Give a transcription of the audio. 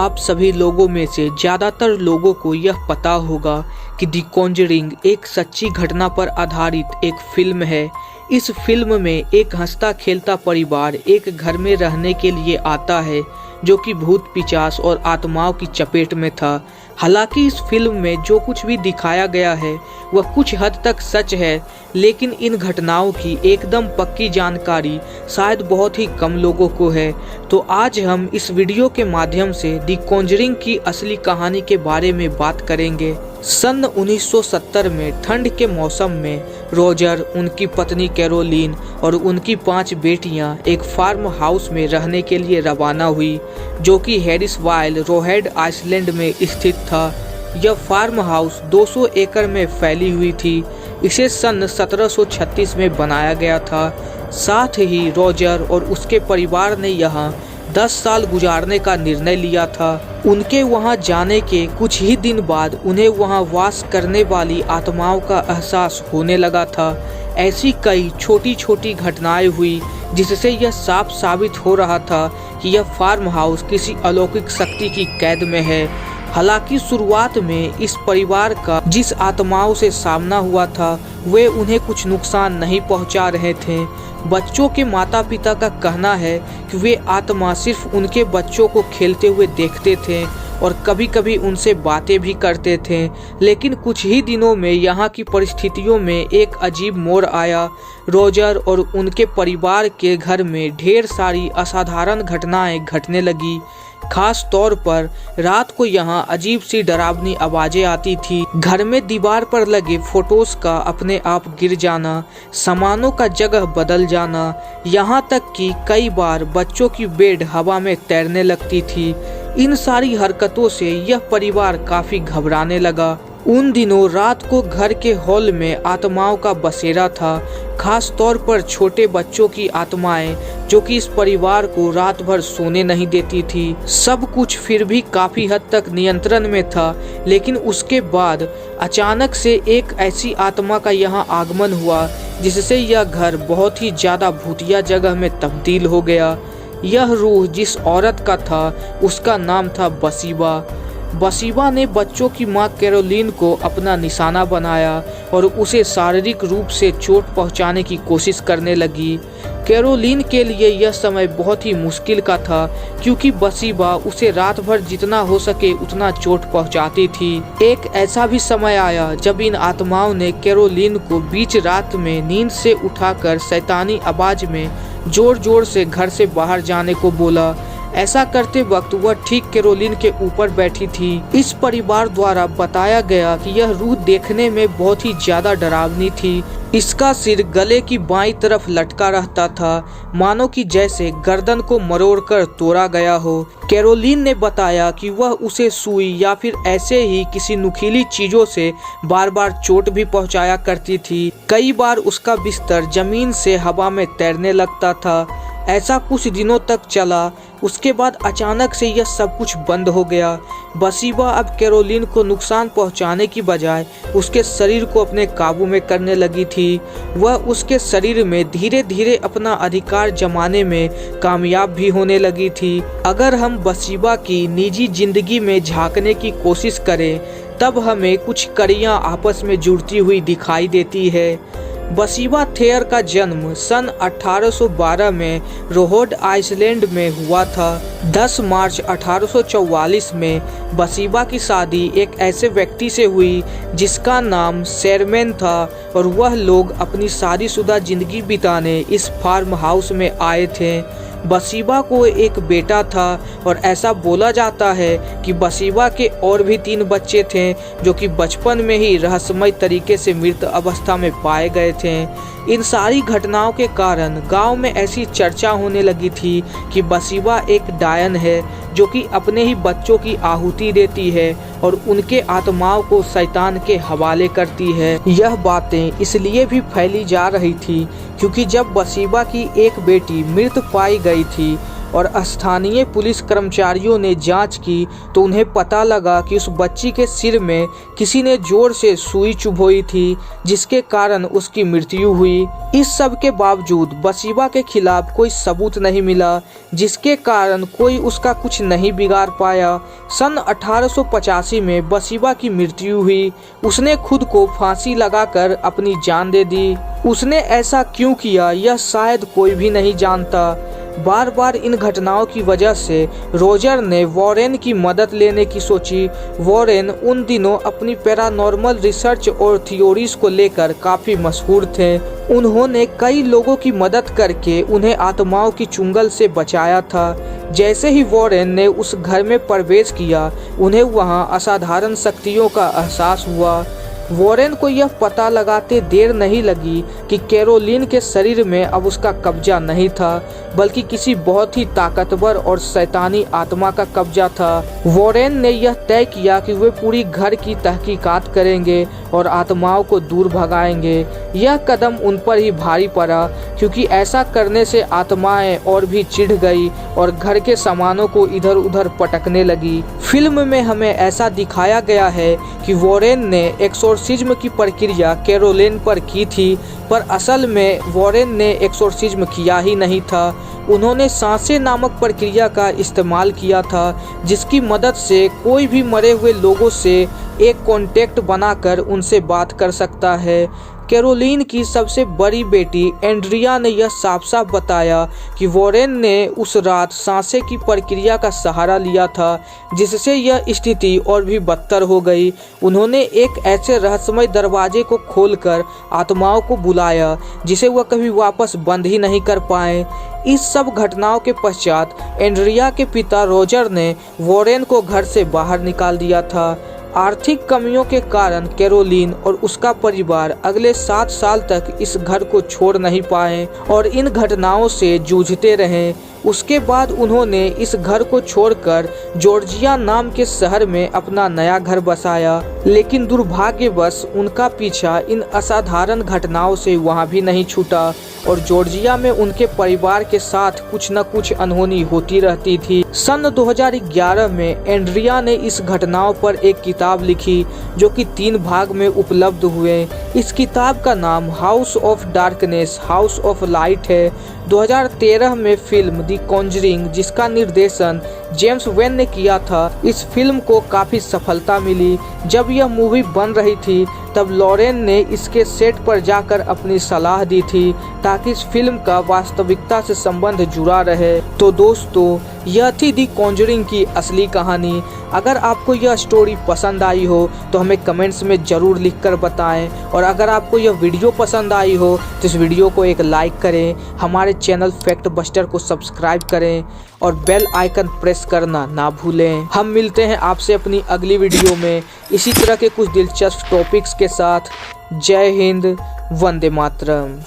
आप सभी लोगों में से ज़्यादातर लोगों को यह पता होगा कि द कॉन्जरिंग एक सच्ची घटना पर आधारित एक फिल्म है। इस फिल्म में एक हंसता खेलता परिवार एक घर में रहने के लिए आता है जो कि भूत पिशाच और आत्माओं की चपेट में था। हालांकि इस फिल्म में जो कुछ भी दिखाया गया है वह कुछ हद तक सच है, लेकिन इन घटनाओं की एकदम पक्की जानकारी शायद बहुत ही कम लोगों को है। तो आज हम इस वीडियो के माध्यम से द कॉन्जरिंग की असली कहानी के बारे में बात करेंगे। सन 1970 में ठंड के मौसम में रोजर, उनकी पत्नी कैरोलीन और उनकी 5 बेटियां एक फार्म हाउस में रहने के लिए रवाना हुई जो कि हैरिसवाइल, रोहेड आइसलैंड में स्थित था। यह फार्म हाउस 200 एकड़ में फैली हुई थी। इसे सन 1736 में बनाया गया था। साथ ही रोजर और उसके परिवार ने यहाँ 10 साल गुजारने का निर्णय लिया था। उनके वहां जाने के कुछ ही दिन बाद उन्हें वहां वास करने वाली आत्माओं का एहसास होने लगा था। ऐसी कई छोटी छोटी घटनाएं हुई जिससे यह साफ साबित हो रहा था कि यह फार्म हाउस किसी अलौकिक शक्ति की कैद में है। हालांकि शुरुआत में इस परिवार का जिस आत्माओं से सामना हुआ था वे उन्हें कुछ नुकसान नहीं पहुंचा रहे थे। बच्चों के माता पिता का कहना है कि वे आत्मा सिर्फ उनके बच्चों को खेलते हुए देखते थे और कभी कभी उनसे बातें भी करते थे। लेकिन कुछ ही दिनों में यहाँ की परिस्थितियों में एक अजीब मोड़ आया। रोजर और उनके परिवार के घर में ढेर सारी असाधारण घटनाएं घटने लगी। खास तौर पर रात को यहाँ अजीब सी डरावनी आवाजें आती थी। घर में दीवार पर लगे फोटोज का अपने आप गिर जाना, सामानों का जगह बदल जाना, यहाँ तक कि कई बार बच्चों की बेड हवा में तैरने लगती थी। इन सारी हरकतों से यह परिवार काफी घबराने लगा। उन दिनों रात को घर के हॉल में आत्माओं का बसेरा था, खास तौर पर छोटे बच्चों की आत्माएं जो कि इस परिवार को रात भर सोने नहीं देती थी। सब कुछ फिर भी काफी हद तक नियंत्रण में था, लेकिन उसके बाद अचानक से एक ऐसी आत्मा का यहाँ आगमन हुआ जिससे यह घर बहुत ही ज्यादा भूतिया जगह में तब्दील हो गया। यह रूह जिस औरत का था उसका नाम था बसीबा। बसीबा ने बच्चों की मां कैरोलीन को अपना निशाना बनाया और उसे शारीरिक रूप से चोट पहुंचाने की कोशिश करने लगी। कैरोलीन के लिए यह समय बहुत ही मुश्किल का था क्योंकि बसीबा उसे रात भर जितना हो सके उतना चोट पहुंचाती थी। एक ऐसा भी समय आया जब इन आत्माओं ने कैरोलीन को बीच रात में नींद से उठाकर शैतानी आवाज में जोर जोर से घर से बाहर जाने को बोला। ऐसा करते वक्त वह ठीक कैरोलीन के ऊपर बैठी थी। इस परिवार द्वारा बताया गया कि यह रूह देखने में बहुत ही ज्यादा डरावनी थी। इसका सिर गले की बाईं तरफ लटका रहता था, मानो कि जैसे गर्दन को मरोड़कर तोड़ा गया हो। कैरोलीन ने बताया कि वह उसे सुई या फिर ऐसे ही किसी नुकीली चीजों से बार बार चोट भी पहुंचाया करती थी। कई बार उसका बिस्तर जमीन से हवा में तैरने लगता था। ऐसा कुछ दिनों तक चला। उसके बाद अचानक से यह सब कुछ बंद हो गया। बसीबा अब कैरोलीन को नुकसान पहुंचाने की बजाय उसके शरीर को अपने काबू में करने लगी थी। वह उसके शरीर में धीरे धीरे अपना अधिकार जमाने में कामयाब भी होने लगी थी। अगर हम बसीबा की निजी जिंदगी में झांकने की कोशिश करें तब हमें कुछ कड़ियाँ आपस में जुड़ती हुई दिखाई देती है। बसीबा थेयर का जन्म सन 1812 में रोहेड आइसलैंड में हुआ था। 10 मार्च 1844 में बसीबा की शादी एक ऐसे व्यक्ति से हुई जिसका नाम शेरमैन था और वह लोग अपनी शादीशुदा जिंदगी बिताने इस फार्म हाउस में आए थे। बसीबा को एक बेटा था और ऐसा बोला जाता है कि बसीबा के और भी 3 बच्चे थे जो कि बचपन में ही रहस्यमय तरीके से मृत अवस्था में पाए गए थे। इन सारी घटनाओं के कारण गांव में ऐसी चर्चा होने लगी थी कि बसीबा एक डायन है जो कि अपने ही बच्चों की आहुति देती है और उनके आत्माओं को शैतान के हवाले करती है। यह बातें इसलिए भी फैली जा रही थी क्योंकि जब बसीबा की एक बेटी मृत पाई गई थी और स्थानीय पुलिस कर्मचारियों ने जांच की तो उन्हें पता लगा कि उस बच्ची के सिर में किसी ने जोर से सुई चुभोई थी, जिसके कारण उसकी मृत्यु हुई। इस सब के बावजूद बसीबा के खिलाफ कोई सबूत नहीं मिला, जिसके कारण कोई उसका कुछ नहीं बिगाड़ पाया। सन 1885 में बसीबा की मृत्यु हुई। उसने खुद को फांसी लगाकर अपनी जान दे दी। उसने ऐसा क्यों किया यह शायद कोई भी नहीं जानता। बार बार इन घटनाओं की वजह से रोजर ने वॉरेन की मदद लेने की सोची। वॉरेन उन दिनों अपनी पैरानॉर्मल रिसर्च और थ्योरीज को लेकर काफ़ी मशहूर थे। उन्होंने कई लोगों की मदद करके उन्हें आत्माओं की चुंगल से बचाया था। जैसे ही वॉरेन ने उस घर में प्रवेश किया, उन्हें वहां असाधारण शक्तियों का एहसास हुआ। वॉरेन को यह पता लगाते देर नहीं लगी कि कैरोलिन के शरीर में अब उसका कब्जा नहीं था, बल्कि किसी बहुत ही ताकतवर और शैतानी आत्मा का कब्जा था। वॉरेन ने यह तय किया कि वे पूरी घर की तहकीकात करेंगे और आत्माओं को दूर भगाएंगे। यह कदम उन पर ही भारी पड़ा, क्योंकि ऐसा करने से आत्माएं और भी चिढ़ गई और घर के सामानों को इधर उधर पटकने लगी। फिल्म में हमें ऐसा दिखाया गया है कि वॉरेन ने एक्सोर्सिज्म की प्रक्रिया कैरोलिन पर की थी, पर असल में वॉरेन ने एक्सोर्सिज्म किया ही नहीं था। उन्होंने सांसें नामक प्रक्रिया का इस्तेमाल किया था, जिसकी मदद से कोई भी मरे हुए लोगों से एक कॉन्टेक्ट बनाकर उनसे बात कर सकता है। कैरोलिन की सबसे बड़ी बेटी एंड्रिया ने यह साफ साफ बताया कि वॉरेन ने उस रात सांसें की प्रक्रिया का सहारा लिया था, जिससे यह स्थिति और भी बदतर हो गई। उन्होंने एक ऐसे रहस्यमय दरवाजे को खोलकर आत्माओं को बुलाया, जिसे वह कभी वापस बंद ही नहीं कर पाए। इस सब घटनाओं के पश्चात एंड्रिया के पिता रोजर ने वॉरेन को घर से बाहर निकाल दिया था। आर्थिक कमियों के कारण कैरोलिन और उसका परिवार अगले 7 साल तक इस घर को छोड़ नहीं पाए और इन घटनाओं से जूझते रहे। उसके बाद उन्होंने इस घर को छोड़कर जॉर्जिया नाम के शहर में अपना नया घर बसाया, लेकिन दुर्भाग्यवश उनका पीछा इन असाधारण घटनाओं से वहां भी नहीं छूटा और जॉर्जिया में उनके परिवार के साथ कुछ न कुछ अनहोनी होती रहती थी। सन 2011 में एंड्रिया ने इस घटनाओं पर एक किताब लिखी, जो कि 3 भाग में उपलब्ध हुए। इस किताब का नाम house of darkness house of light है। 2013 में फिल्म द कॉन्जरिंग, जिसका निर्देशन जेम्स वैन ने किया था, इस फिल्म को काफ़ी सफलता मिली। जब यह मूवी बन रही थी तब लॉरेन ने इसके सेट पर जाकर अपनी सलाह दी थी, ताकि इस फिल्म का वास्तविकता से संबंध जुड़ा रहे। तो दोस्तों, यह थी दी कॉन्जरिंग की असली कहानी। अगर आपको यह स्टोरी पसंद आई हो तो हमें कमेंट्स में ज़रूर लिखकर बताएं, और अगर आपको यह वीडियो पसंद आई हो तो इस वीडियो को एक लाइक करें, हमारे चैनल फैक्ट बस्टर को सब्सक्राइब करें और बेल आइकन प्रेस करना ना भूलें। हम मिलते हैं आपसे अपनी अगली वीडियो में इसी तरह के कुछ दिलचस्प टॉपिक्स के साथ। जय हिंद, वंदे मातरम।